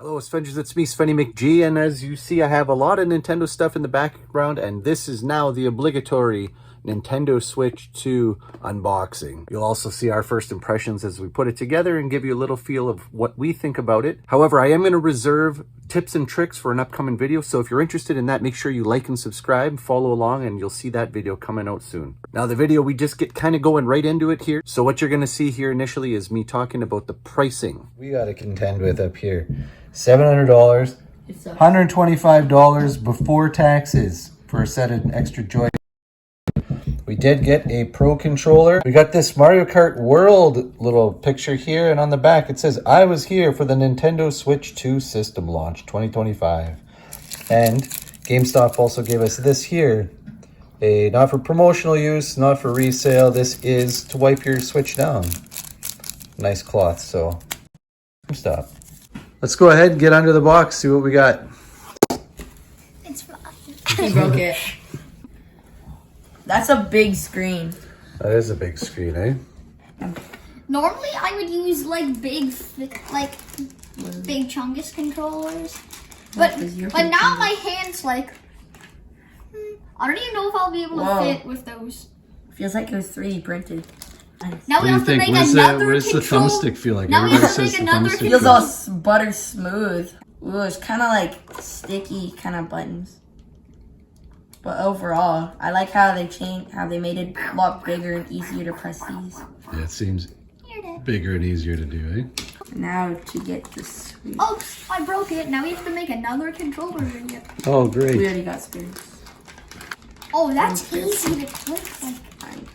Hello, A-Sven-gers, it's me, Svenny McG, and as you see, I have a lot of Nintendo stuff in the background, and this is now the obligatory Nintendo Switch 2 unboxing. You'll also see our first impressions as we put it together and give you a little feel of what we think about it. However, I am going to reserve tips and tricks for an upcoming video, so if you're interested in that, make sure you like and subscribe, follow along, and you'll see that video coming out soon. Now, the video, we just get kind of going right into it here. So what you're going to see here initially is me talking about the pricing. We got to contend with up here. $700, $125 before taxes for a set of extra joy. We did get a Pro controller. We got this Mario Kart World little picture here, and on the back it says, I was here for the Nintendo Switch 2 system launch 2025. And GameStop also gave us this here. Not for promotional use, not for resale. This is to wipe your Switch down. Nice cloth, so GameStop. Let's go ahead and get under the box, see what we got. It's fluffy. He broke it. That's a big screen. That is a big screen, eh? Normally, I would use like big chungus controllers, but now my hands like I don't even know if I'll be able to fit with those. Feels like it was 3D printed. Now we have to make another What does the thumbstick feel like? Now we have to make another. It feels all butter smooth. Ooh, it's kind of like sticky kind of buttons. But overall, I like how they made it a lot bigger and easier to press these. Yeah, it seems bigger and easier to do, eh? Now to get the Switch. Oops, I broke it. Now we have to make another controller video. Oh, great. We already got screens. Oh, that's easy to click. Like,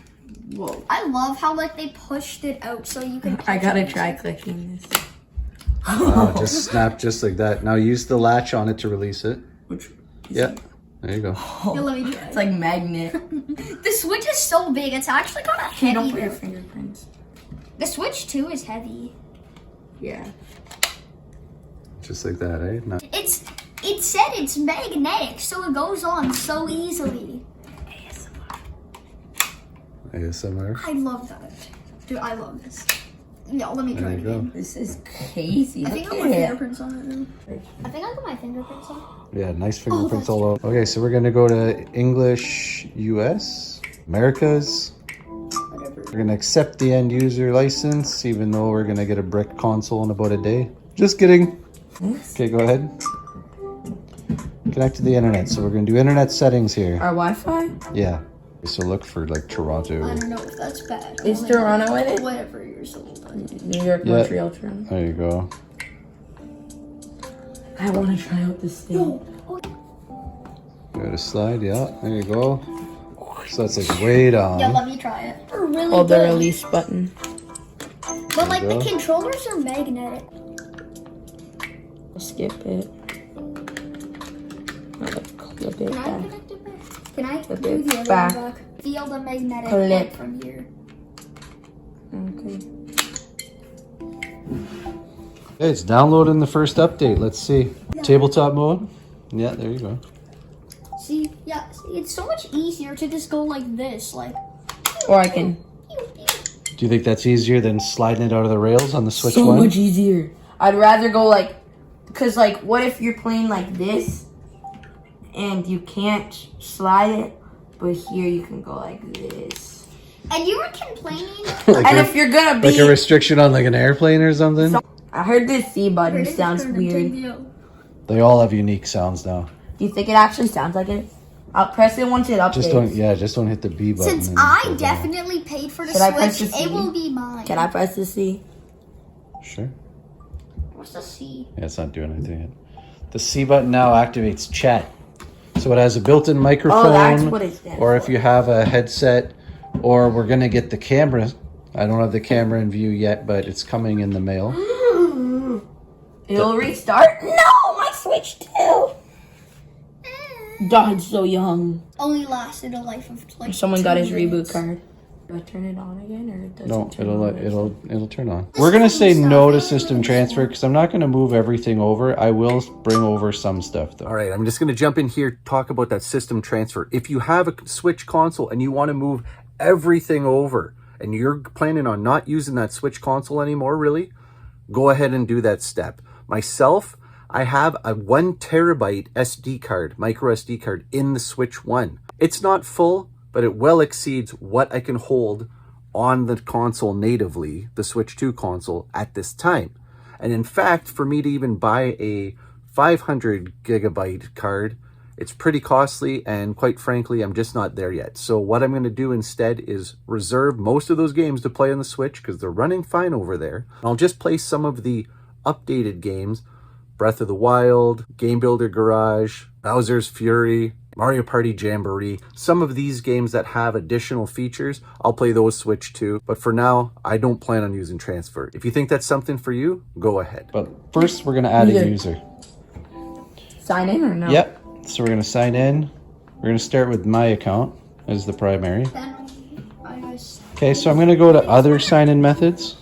whoa. I love how like they pushed it out so you can. I gotta try clicking this. Wow, just snap just like that. Now use the latch on it to release it. Which? Yeah, there you go. Here, let me try. It's like magnet. The Switch is so big, it's actually kind of heavy. You don't put your though. fingerprints. The Switch 2 is heavy. Yeah. Just like that, eh? No. It said it's magnetic, so it goes on so easily. ASMR. I love that. Dude, I love this. Yeah, let me try There it you go. again. This is crazy. I think I got my fingerprints on it now. I think I got my fingerprints on. Yeah, nice fingerprints all over. Okay, so we're gonna go to English, US, Americas. Whatever. We're gonna accept the end user license, even though we're gonna get a brick console in about a day. Just kidding. Okay, go ahead. Connect to the internet. So we're gonna do internet settings here. Our Wi-Fi? Yeah. So look for like Toronto. I don't know if that's bad. Is Toronto in it? Whatever you're sold. New York, Yeah. Montreal, Toronto. There you go. I want to try out this thing. Go to slide, yeah, there you go. So that's like way down. Yeah, let me try it. We're really Oh, the good. release button. But like There you the go. controllers are magnetic. Skip it. Clip it Can I back. connect it back? Can I Flip do it the other back. one back? Feel the magnetic Clip. from here. Okay. Okay, it's downloading the first update. Let's see. Tabletop mode. Yeah, there you go. See, yeah, see, it's so much easier to just go like this, like. Or I can. Do you think that's easier than sliding it out of the rails on the Switch So One? much easier. I'd rather go like, cause like, what if you're playing like this, and you can't slide it, but here you can go like this. And you were complaining. And if you're gonna be, like a restriction on like an airplane or something? I heard this C button sounds weird. They all have unique sounds now. Do you think it actually sounds like it? I'll press it once it updates. Just don't hit the B button. Since and I go down. definitely paid for the Should I press Switch, the C? it will be mine. Can I press the C? Sure. What's the C? Yeah, it's not doing anything yet. The C button now activates chat. So it has a built-in microphone. Oh, that's what it stands or for. if you have a headset, or we're gonna get the camera. I don't have the camera in view yet, but it's coming in the mail. It'll restart? No, my Switch too. Died so young. Only lasted a life of like. Someone got his 2 reboot minutes. card. Do I turn it on again, or does No, it turn on? it'll turn on. We're gonna say no to system transfer because I'm not gonna move everything over. I will bring over some stuff though. All right, I'm just gonna jump in here, talk about that system transfer. If you have a Switch console and you want to move everything over, and you're planning on not using that Switch console anymore, really, go ahead and do that step. Myself, I have a 1 terabyte SD card, micro SD card in the Switch 1. It's not full, but it well exceeds what I can hold on the console natively, the Switch 2 console, at this time. And in fact, for me to even buy a 500 gigabyte card, it's pretty costly, and quite frankly, I'm just not there yet. So what I'm going to do instead is reserve most of those games to play on the Switch because they're running fine over there. I'll just play some of the updated games, Breath of the Wild, Game Builder Garage, Bowser's Fury, Mario Party Jamboree. Some of these games that have additional features, I'll play those Switch 2. But for now, I don't plan on using transfer. If you think that's something for you, go ahead. But first, we're going to add a user. Sign in or no? Yep. So we're going to sign in. We're going to start with my account as the primary. Okay, so I'm going to go to other sign-in methods.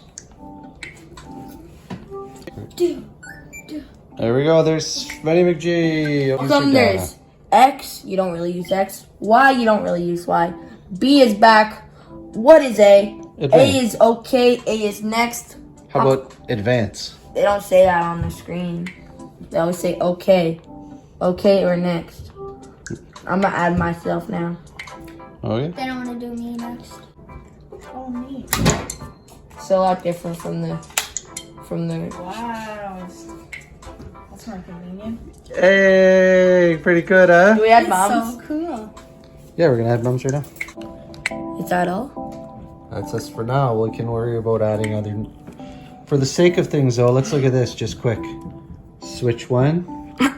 There we go. There's Svenny McG. There's X. You don't really use X. Y. You don't really use Y. B is back. What is A? Advance. A is okay. A is next. How about advance? They don't say that on the screen. They always say okay. Okay or next. I'm gonna add myself now. Okay. Then I'm gonna do me next. Oh, me. It's a lot different from the. Wow. That's more convenient. Hey, pretty good, huh? Do we add It's moms? so cool. Yeah, we're gonna add mums right now. Is that all? That's us for now. We can worry about adding other. For the sake of things, though, let's look at this just quick. Switch 1.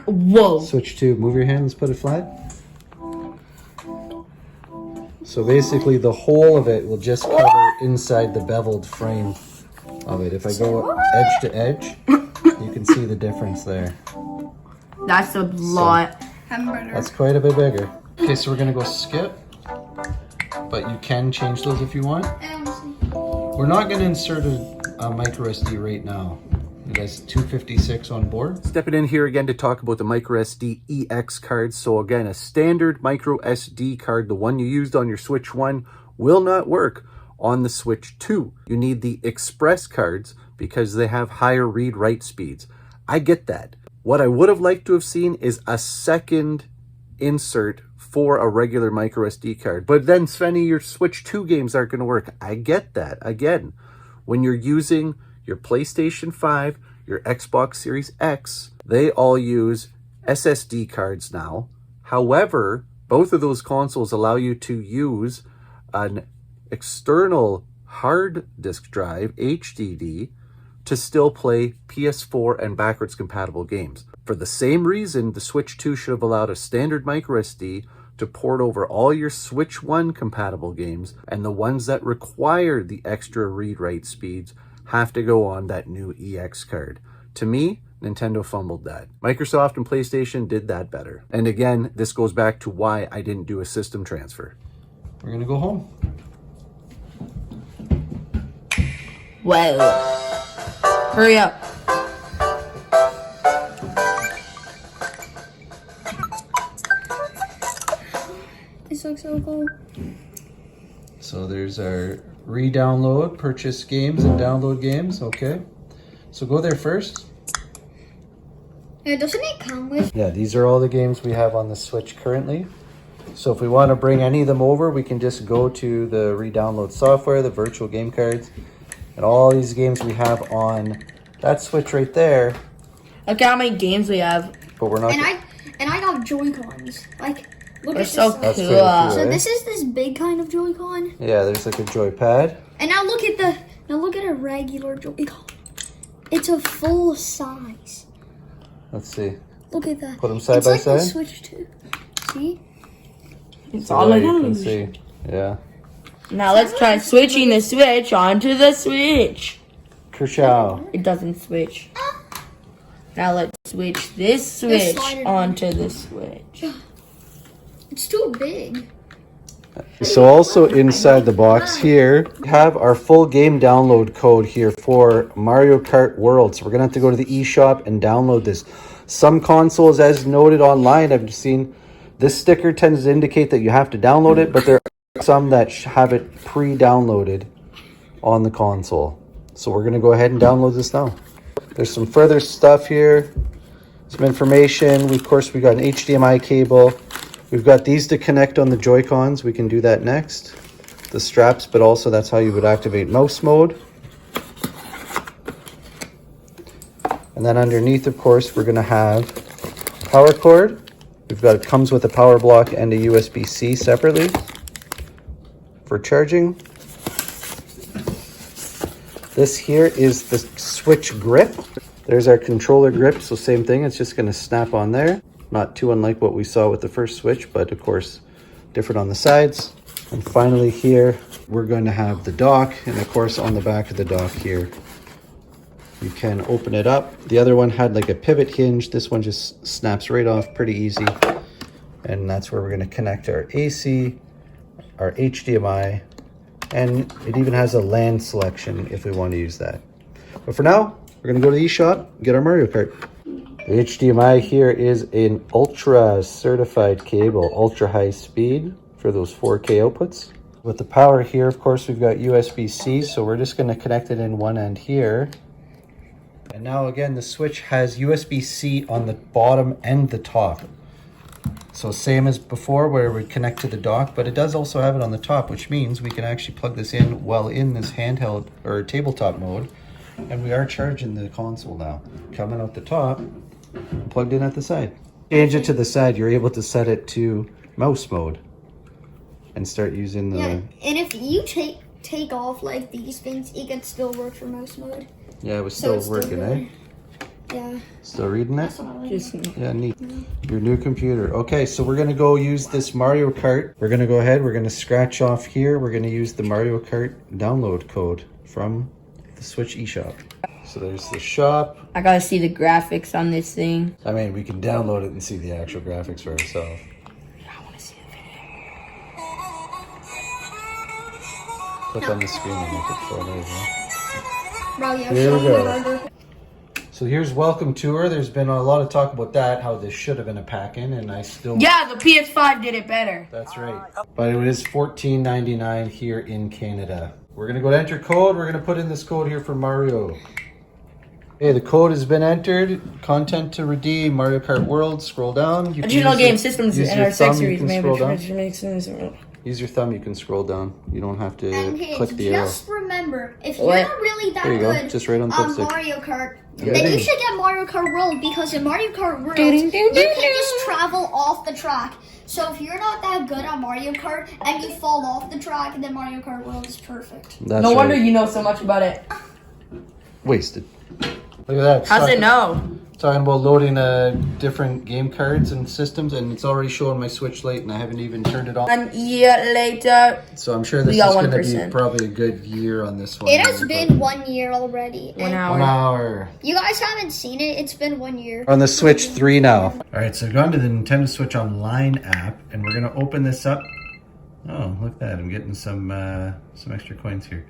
Whoa. Switch 2. Move your hands, put it flat. So basically the whole of it will just cover inside the beveled frame of it. If I go edge to edge, you can see the difference there. That's a lot. That's quite a bit bigger. Okay, so we're gonna go skip, but you can change those if you want. We're not gonna insert a micro SD right now. It has 256 on board. Stepping in here again to talk about the micro SD EX cards. So again, a standard micro SD card, the one you used on your Switch 1, will not work on the Switch 2. You need the Express cards because they have higher read-write speeds. I get that. What I would have liked to have seen is a second insert for a regular micro SD card. But then, Svenny, your Switch 2 games aren't going to work. I get that. Again, when you're using your PlayStation 5, your Xbox Series X, they all use SSD cards now. However, both of those consoles allow you to use an external hard disk drive, HDD, to still play PS4 and backwards compatible games. For the same reason, the Switch 2 should have allowed a standard micro SD to port over all your Switch 1 compatible games, and the ones that require the extra read-write speeds have to go on that new EX card. To me, Nintendo fumbled that. Microsoft and PlayStation did that better. And again, this goes back to why I didn't do a system transfer. We're gonna go home. Whoa. Hurry up. This looks so cool. So there's our re-download, purchase games and download games. Okay. So go there first. Yeah, doesn't it come with? Yeah, these are all the games we have on the Switch currently. So if we want to bring any of them over, we can just go to the re-download software, the virtual game cards, and all these games we have on that Switch right there. Look how many games we have. But we're not. And I got Joy-Cons. Like, look They're at so this. cool. So this is this big kind of Joy-Con. Yeah, there's like a joypad. And now look at a regular Joy-Con. It's a full size. Let's see. Look at that. Put them side it's by like side. The Switch 2. See? It's So all yeah, like you can see. Yeah. Now let's try switching the Switch onto the Switch. Kershaw. It doesn't switch. Now let's switch this Switch onto the Switch. It's too big. So also inside the box here, we have our full game download code here for Mario Kart World. So we're going to have to go to the eShop and download this. Some consoles, as noted online, I've seen this sticker tends to indicate that you have to download it, but there are some that have it pre-downloaded on the console. So we're going to go ahead and download this now. There's some further stuff here. some information. Of course, we got an HDMI cable. We've got these to connect on the Joy-Cons. We can do that next. The straps, but also that's how you would activate mouse mode. And then underneath, of course, we're going to have power cord. We've got, it comes with a power block and a USB-C separately for charging. This here is the switch grip. There's our controller grip, so same thing, it's just gonna snap on there. Not too unlike what we saw with the first switch, but of course, different on the sides. And finally here, we're going to have the dock, and of course on the back of the dock here, you can open it up. The other one had like a pivot hinge. This one just snaps right off, pretty easy. And that's where we're gonna connect our AC, our HDMI, and it even has a LAN selection if we want to use that. But for now, we're gonna go to the eShop, get our Mario Kart. The HDMI here is an ultra certified cable, ultra high speed for those 4K outputs. With the power here, of course, we've got USB-C, so we're just gonna connect it in one end here. And now again, the switch has USB-C on the bottom and the top. So same as before where we connect to the dock, but it does also have it on the top, which means we can actually plug this in while in this handheld or tabletop mode. And we are charging the console now. Coming out the top, plugged in at the side. Change it to the side, you're able to set it to mouse mode and start using the... Yeah, and if you take off like these things, it can still work for mouse mode. Yeah, it was So still it's working, still eh? Yeah. Still reading it? That's what I like. Just Yeah, neat. Your new computer. Okay, so we're gonna go use this Mario Kart. We're gonna go ahead, we're gonna scratch off here. We're gonna use the Mario Kart download code from the Switch eShop. So there's the shop. I gotta see the graphics on this thing. I mean, we can download it and see the actual graphics for ourselves. I wanna see the video. Click on the screen and make it float over. Bro, yeah, Here we show go. the burger. So here's Welcome Tour. There's been a lot of talk about that, how this should have been a pack-in, and I still... Yeah, the PS5 did it better. That's right. But it is $14.99 here in Canada. We're gonna go to enter code. We're gonna put in this code here for Mario. Okay, the code has been entered. Content to redeem, Mario Kart World. Scroll down. You can Additional use game your- systems use in your our thumb, sex you series. can Maybe scroll down. Use your thumb, you can scroll down. You don't have to And click kids, the arrow. just remember, if you're What? not really that There you go, good just right on the on thumbstick. Mario Kart, Yeah. then you should get Mario Kart World, because in Mario Kart World, you can just travel off the track. So if you're not that good at Mario Kart and you fall off the track, then Mario Kart World is perfect. That's No wonder right. you know so much about it. Wasted. Look at that. How's it know? Talking about loading different game cards and systems, and it's already showing my Switch Lite, and I haven't even turned it on. An year later. So I'm sure this We is got going to 1%. be probably a good year on this one. It has been 1 year already. 1 and hour. 1 hour. You guys haven't seen it. It's been 1 year. On the Switch 3 now. All right, so I've gone to the Nintendo Switch Online app, and we're going to open this up. Oh, look at that. I'm getting some extra coins here.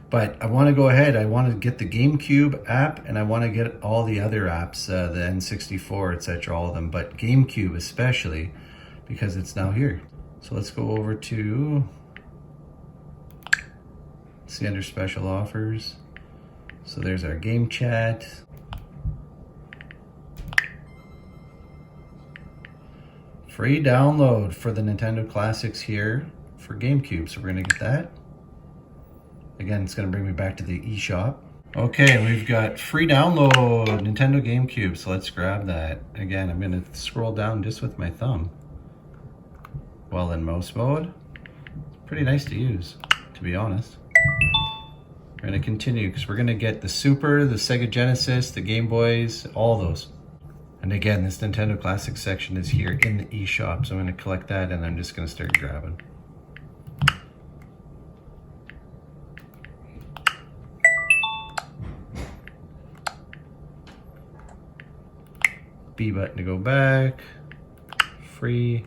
But I want to go ahead. I want to get the GameCube app, and I want to get all the other apps, the N64, etc., all of them. But GameCube especially, because it's now here. So let's go over to... see under special offers. So there's our game chat. Free download for the Nintendo Classics here for GameCube. So we're gonna get that. Again, it's gonna bring me back to the eShop. Okay, we've got free download Nintendo GameCube. So let's grab that. Again, I'm gonna scroll down just with my thumb. While in mouse mode. It's pretty nice to use, to be honest. We're gonna continue because we're gonna get the Super, the Sega Genesis, the Game Boys, all those. And again, this Nintendo Classics section is here in the eShop, so I'm gonna collect that and I'm just gonna start grabbing. B button to go back, free,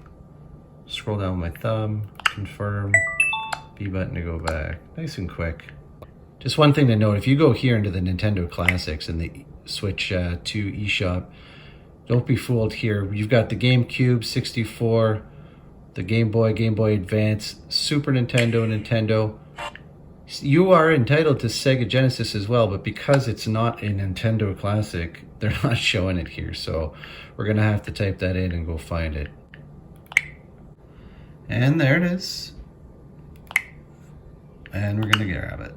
scroll down with my thumb, confirm, B button to go back. Nice and quick. Just one thing to note, if you go here into the Nintendo Classics and the Switch 2 eShop, don't be fooled here. You've got the GameCube, 64, the Game Boy, Game Boy Advance, Super Nintendo, Nintendo. You are entitled to Sega Genesis as well, but because it's not a Nintendo Classic, they're not showing it here. So we're going to have to type that in and go find it. And there it is. And we're going to grab it.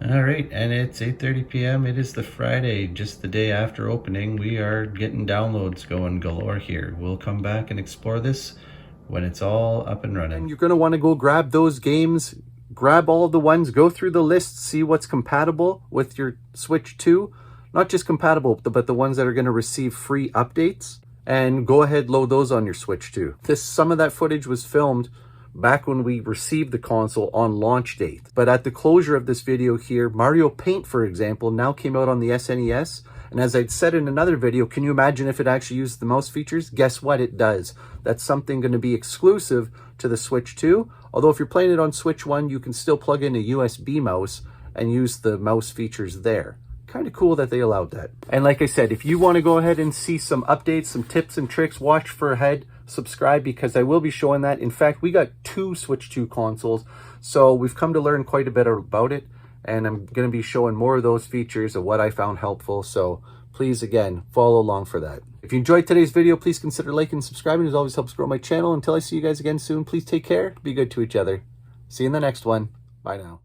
All right, and it's 8:30 p.m. It is the Friday, just the day after opening. We are getting downloads going galore here. We'll come back and explore this when it's all up and running. And you're going to want to go grab those games, grab all of the ones, go through the list, see what's compatible with your Switch 2. Not just compatible, but the ones that are going to receive free updates. And go ahead, load those on your Switch 2. Some of that footage was filmed back when we received the console on launch date. But at the closure of this video here, Mario Paint, for example, now came out on the SNES. And as I'd said in another video, can you imagine if it actually used the mouse features? Guess what? It does. That's something going to be exclusive to the Switch 2. Although if you're playing it on Switch 1, you can still plug in a USB mouse and use the mouse features there. Kind of cool that they allowed that. And like I said, if you want to go ahead and see some updates, some tips and tricks, watch for ahead, subscribe, because I will be showing that. In fact, we got 2 Switch 2 consoles, so we've come to learn quite a bit about it. And I'm going to be showing more of those features of what I found helpful. So please, again, follow along for that. If you enjoyed today's video, please consider liking and subscribing. It always helps grow my channel. Until I see you guys again soon, please take care. Be good to each other. See you in the next one. Bye now.